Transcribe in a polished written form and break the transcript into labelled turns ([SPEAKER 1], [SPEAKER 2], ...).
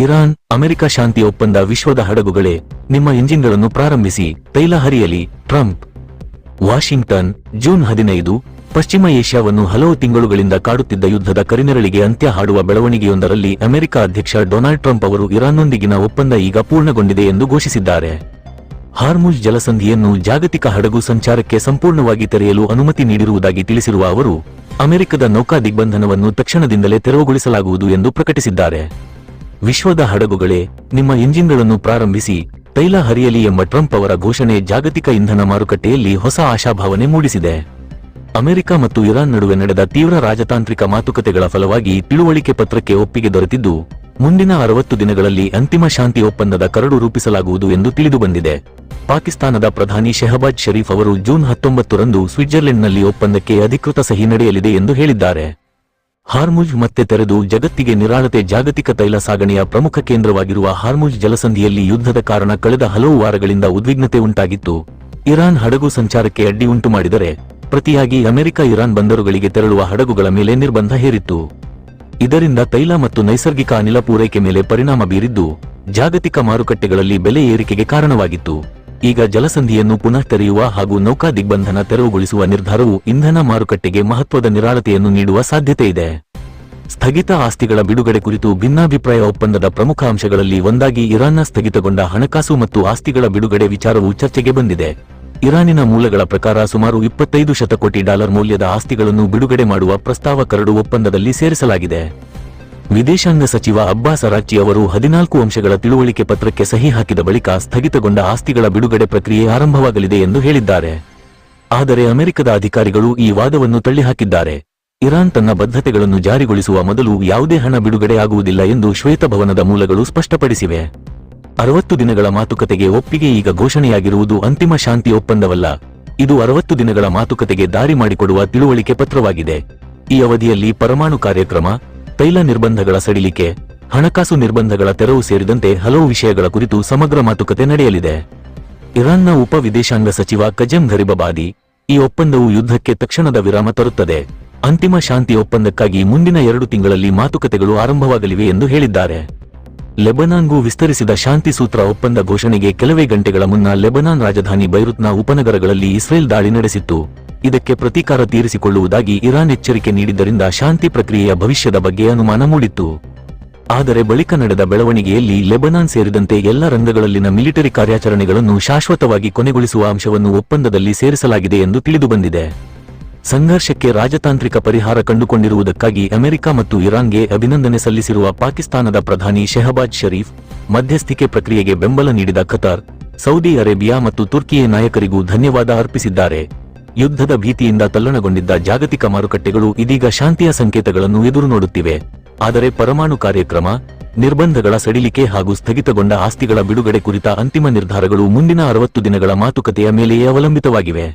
[SPEAKER 1] Iran America ಶಾಂತಿ ಒಪ್ಪಂದ ವಿಶ್ವದ ಹಡಗುಗಳೇ ನಿಮ್ಮ ಎಂಜಿನ್ಗಳನ್ನು ಪ್ರಾರಂಭಿಸಿ, ತೈಲ ಹರಿಯಲಿ. ಟ್ರಂಪ್. Washington, June 15. ಪಶ್ಚಿಮ ಏಷ್ಯಾವನ್ನು ಹಲವು ತಿಂಗಳುಗಳಿಂದ ಕಾಡುತ್ತಿದ್ದ ಯುದ್ಧದ ಕರಿನೆರಳಿಗೆ ಅಂತ್ಯ ಹಾಡುವ ಬೆಳವಣಿಗೆಯೊಂದರಲ್ಲಿ ಅಮೆರಿಕ ಅಧ್ಯಕ್ಷ ಡೊನಾಲ್ಡ್ ಟ್ರಂಪ್ ಅವರು ಇರಾನ್ನೊಂದಿಗಿನ ಒಪ್ಪಂದ ಈಗ ಪೂರ್ಣಗೊಂಡಿದೆ ಎಂದು ಘೋಷಿಸಿದ್ದಾರೆ. ಹಾರ್ಮುಜ್ ಜಲಸಂಧಿಯನ್ನು ಜಾಗತಿಕ ಹಡಗು ಸಂಚಾರಕ್ಕೆ ಸಂಪೂರ್ಣವಾಗಿ ತೆರೆಯಲು ಅನುಮತಿ ನೀಡಿರುವುದಾಗಿ ತಿಳಿಸಿರುವ ಅವರು, ಅಮೆರಿಕದ ನೌಕಾ ದಿಗ್ಬಂಧನವನ್ನು ತಕ್ಷಣದಿಂದಲೇ ತೆರವುಗೊಳಿಸಲಾಗುವುದು ಎಂದು ಪ್ರಕಟಿಸಿದ್ದಾರೆ. ವಿಶ್ವದ ಹಡಗುಗಳೇ, ನಿಮ್ಮ ಎಂಜಿನ್ಗಳನ್ನು ಪ್ರಾರಂಭಿಸಿ, ತೈಲ ಹರಿಯಲಿ ಎಂಬ ಟ್ರಂಪ್ ಅವರ ಘೋಷಣೆ ಜಾಗತಿಕ ಇಂಧನ ಮಾರುಕಟ್ಟೆಯಲ್ಲಿ ಹೊಸ ಆಶಾಭಾವನೆ ಮೂಡಿಸಿದೆ. ಅಮೆರಿಕ ಮತ್ತು ಇರಾನ್ ನಡುವೆ ನಡೆದ ತೀವ್ರ ರಾಜತಾಂತ್ರಿಕ ಮಾತುಕತೆಗಳ ಫಲವಾಗಿ ತಿಳುವಳಿಕೆ ಪತ್ರಕ್ಕೆ ಒಪ್ಪಿಗೆ ದೊರೆತಿದ್ದು, ಮುಂದಿನ 60 ದಿನಗಳಲ್ಲಿ ಅಂತಿಮ ಶಾಂತಿ ಒಪ್ಪಂದದ ಕರಡು ರೂಪಿಸಲಾಗುವುದು ಎಂದು ತಿಳಿದುಬಂದಿದೆ. ಪಾಕಿಸ್ತಾನದ ಪ್ರಧಾನಿ ಶೆಹಬಾಜ್ ಶರೀಫ್ ಅವರು ಜೂನ್ 19ರಂದು ಸ್ವಿಟ್ಜರ್ಲೆಂಡ್ನಲ್ಲಿ ಒಪ್ಪಂದಕ್ಕೆ ಅಧಿಕೃತ ಸಹಿ ನಡೆಯಲಿದೆ ಎಂದು ಹೇಳಿದ್ದಾರೆ. ಹಾರ್ಮುಜ್ ಮತ್ತೆ ತೆರೆದು ಜಗತ್ತಿಗೆ ನಿರಾಳತೆ. ಜಾಗತಿಕ ತೈಲ ಸಾಗಣೆಯ ಪ್ರಮುಖ ಕೇಂದ್ರವಾಗಿರುವ ಹಾರ್ಮುಜ್ ಜಲಸಂಧಿಯಲ್ಲಿ ಯುದ್ಧದ ಕಾರಣ ಕಳೆದ ಹಲವು ವಾರಗಳಿಂದ ಉದ್ವಿಗ್ನತೆ ಉಂಟಾಗಿತ್ತು. ಇರಾನ್ ಹಡಗು ಸಂಚಾರಕ್ಕೆ ಅಡ್ಡಿ ಉಂಟುಮಾಡಿದರೆ, ಪ್ರತಿಯಾಗಿ ಅಮೆರಿಕ ಇರಾನ್ ಬಂದರುಗಳಿಗೆ ತೆರಳುವ ಹಡಗುಗಳ ಮೇಲೆ ನಿರ್ಬಂಧ ಹೇರಿತ್ತು. ಇದರಿಂದ ತೈಲ ಮತ್ತು ನೈಸರ್ಗಿಕ ಅನಿಲ ಪೂರೈಕೆ ಮೇಲೆ ಪರಿಣಾಮ ಬೀರಿದ್ದು, ಜಾಗತಿಕ ಮಾರುಕಟ್ಟೆಗಳಲ್ಲಿ ಬೆಲೆ ಏರಿಕೆಗೆ ಕಾರಣವಾಗಿತ್ತು. ಈಗ ಜಲಸಂಧಿಯನ್ನು ಪುನಃ ತೆರೆಯುವ ಹಾಗೂ ನೌಕಾ ದಿಗ್ಬಂಧನ ತೆರವುಗೊಳಿಸುವ ನಿರ್ಧಾರವು ಇಂಧನ ಮಾರುಕಟ್ಟೆಗೆ ಮಹತ್ವದ ನಿರಾಳತೆಯನ್ನು ನೀಡುವ ಸಾಧ್ಯತೆಯಿದೆ. ಸ್ಥಗಿತ ಆಸ್ತಿಗಳ ಬಿಡುಗಡೆ ಕುರಿತು ಭಿನ್ನಾಭಿಪ್ರಾಯ. ಒಪ್ಪಂದದ ಪ್ರಮುಖ ಅಂಶಗಳಲ್ಲಿ ಒಂದಾಗಿ ಇರಾನ್ನ ಸ್ಥಗಿತಗೊಂಡ ಹಣಕಾಸು ಮತ್ತು ಆಸ್ತಿಗಳ ಬಿಡುಗಡೆ ವಿಚಾರವು ಚರ್ಚೆಗೆ ಬಂದಿದೆ. ಇರಾನಿನ ಮೂಲಗಳ ಪ್ರಕಾರ ಸುಮಾರು $25 ಶತಕೋಟಿ ಮೌಲ್ಯದ ಆಸ್ತಿಗಳನ್ನು ಬಿಡುಗಡೆ ಮಾಡುವ ಪ್ರಸ್ತಾವ ಕರಡು ಒಪ್ಪಂದದಲ್ಲಿ ಸೇರಿಸಲಾಗಿದೆ. ವಿದೇಶಾಂಗ ಸಚಿವ ಅಬ್ಬಾಸ್ ಅರಾಕ್ಚಿ ಅವರು 14 ಅಂಶಗಳ ತಿಳುವಳಿಕೆ ಪತ್ರಕ್ಕೆ ಸಹಿ ಹಾಕಿದ ಬಳಿಕ ಸ್ಥಗಿತಗೊಂಡ ಆಸ್ತಿಗಳ ಬಿಡುಗಡೆ ಪ್ರಕ್ರಿಯೆ ಆರಂಭವಾಗಲಿದೆ ಎಂದು ಹೇಳಿದ್ದಾರೆ. ಆದರೆ ಅಮೆರಿಕದ ಅಧಿಕಾರಿಗಳು ಈ ವಾದವನ್ನು ತಳ್ಳಿಹಾಕಿದ್ದಾರೆ. ಇರಾನ್ ತನ್ನ ಬದ್ಧತೆಗಳನ್ನು ಜಾರಿಗೊಳಿಸುವ ಮೊದಲು ಯಾವುದೇ ಹಣ ಬಿಡುಗಡೆ ಆಗುವುದಿಲ್ಲ ಎಂದು ಶ್ವೇತಭವನದ ಮೂಲಗಳು ಸ್ಪಷ್ಟಪಡಿಸಿವೆ. 60 ದಿನಗಳ ಮಾತುಕತೆಗೆ ಒಪ್ಪಿಗೆ. ಈಗ ಘೋಷಣೆಯಾಗಿರುವುದು ಅಂತಿಮ ಶಾಂತಿ ಒಪ್ಪಂದವಲ್ಲ, ಇದು 60 ದಿನಗಳ ಮಾತುಕತೆಗೆ ದಾರಿ ಮಾಡಿಕೊಡುವ ತಿಳುವಳಿಕೆ ಪತ್ರವಾಗಿದೆ. ಈ ಅವಧಿಯಲ್ಲಿ ಪರಮಾಣು ಕಾರ್ಯಕ್ರಮ, ತೈಲ ನಿರ್ಬಂಧಗಳ ಸಡಿಲಿಕೆ, ಹಣಕಾಸು ನಿರ್ಬಂಧಗಳ ತೆರವು ಸೇರಿದಂತೆ ಹಲವು ವಿಷಯಗಳ ಕುರಿತು ಸಮಗ್ರ ಮಾತುಕತೆ ನಡೆಯಲಿದೆ. ಇರಾನ್ನ ಉಪ ವಿದೇಶಾಂಗ ಸಚಿವ ಕಜೆಮ್ ಘರಿಬಾಬಾದಿ, ಈ ಒಪ್ಪಂದವು ಯುದ್ಧಕ್ಕೆ ತಕ್ಷಣದ ವಿರಾಮ ತರುತ್ತದೆ. ಅಂತಿಮ ಶಾಂತಿ ಒಪ್ಪಂದಕ್ಕಾಗಿ ಮುಂದಿನ 2 ತಿಂಗಳಲ್ಲಿ ಮಾತುಕತೆಗಳು ಆರಂಭವಾಗಲಿವೆ ಎಂದು ಹೇಳಿದ್ದಾರೆ. ಲೆಬನಾನ್ಗೂ ವಿಸ್ತರಿಸಿದ ಶಾಂತಿ ಸೂತ್ರ. ಒಪ್ಪಂದ ಘೋಷಣೆಗೆ ಕೆಲವೇ ಗಂಟೆಗಳ ಮುನ್ನ ಲೆಬನಾನ್ ರಾಜಧಾನಿ ಬೈರುತ್ನ ಉಪನಗರಗಳಲ್ಲಿ ಇಸ್ರೇಲ್ ದಾಳಿ ನಡೆಸಿತ್ತು. ಇದಕ್ಕೆ ಪ್ರತೀಕಾರ ತೀರಿಸಿಕೊಳ್ಳುವುದಾಗಿ ಇರಾನ್ ಎಚ್ಚರಿಕೆ ನೀಡಿದ್ದರಿಂದ ಶಾಂತಿ ಪ್ರಕ್ರಿಯೆಯ ಭವಿಷ್ಯದ ಬಗ್ಗೆ ಅನುಮಾನ ಮೂಡಿತ್ತು. ಆದರೆ ಬಳಿಕ ನಡೆದ ಬೆಳವಣಿಗೆಯಲ್ಲಿ ಲೆಬನಾನ್ ಸೇರಿದಂತೆ ಎಲ್ಲ ರಂಗಗಳಲ್ಲಿನ ಮಿಲಿಟರಿ ಕಾರ್ಯಾಚರಣೆಗಳನ್ನು ಶಾಶ್ವತವಾಗಿ ಕೊನೆಗೊಳಿಸುವ ಅಂಶವನ್ನು ಒಪ್ಪಂದದಲ್ಲಿ ಸೇರಿಸಲಾಗಿದೆ ಎಂದು ತಿಳಿದುಬಂದಿದೆ. ಸಂಘರ್ಷಕ್ಕೆ ರಾಜತಾಂತ್ರಿಕ ಪರಿಹಾರ ಕಂಡುಕೊಂಡಿರುವುದಕ್ಕಾಗಿ ಅಮೆರಿಕ ಮತ್ತು ಇರಾನ್ಗೆ ಅಭಿನಂದನೆ ಸಲ್ಲಿಸಿರುವ ಪಾಕಿಸ್ತಾನದ ಪ್ರಧಾನಿ ಶೆಹಬಾಜ್ ಶರೀಫ್, ಮಧ್ಯಸ್ಥಿಕೆ ಪ್ರಕ್ರಿಯೆಗೆ ಬೆಂಬಲ ನೀಡಿದ ಖತಾರ್, ಸೌದಿ ಅರೇಬಿಯಾ ಮತ್ತು ತುರ್ಕಿಯ ನಾಯಕರಿಗೂ ಧನ್ಯವಾದ ಅರ್ಪಿಸಿದ್ದಾರೆ. ಯುದ್ಧದ ಭೀತಿಯಿಂದ ತಲ್ಲಣಗೊಂಡಿದ್ದ ಜಾಗತಿಕ ಮಾರುಕಟ್ಟೆಗಳು ಇದೀಗ ಶಾಂತಿಯ ಸಂಕೇತಗಳನ್ನು ಎದುರು ನೋಡುತ್ತಿವೆ. ಆದರೆ ಪರಮಾಣು ಕಾರ್ಯಕ್ರಮ, ನಿರ್ಬಂಧಗಳ ಸಡಿಲಿಕೆ ಹಾಗೂ ಸ್ಥಗಿತಗೊಂಡ ಆಸ್ತಿಗಳ ಬಿಡುಗಡೆ ಕುರಿತ ಅಂತಿಮ ನಿರ್ಧಾರಗಳು ಮುಂದಿನ 60 ದಿನಗಳ ಮಾತುಕತೆಯ ಮೇಲೆಯೇ ಅವಲಂಬಿತವಾಗಿವೆ.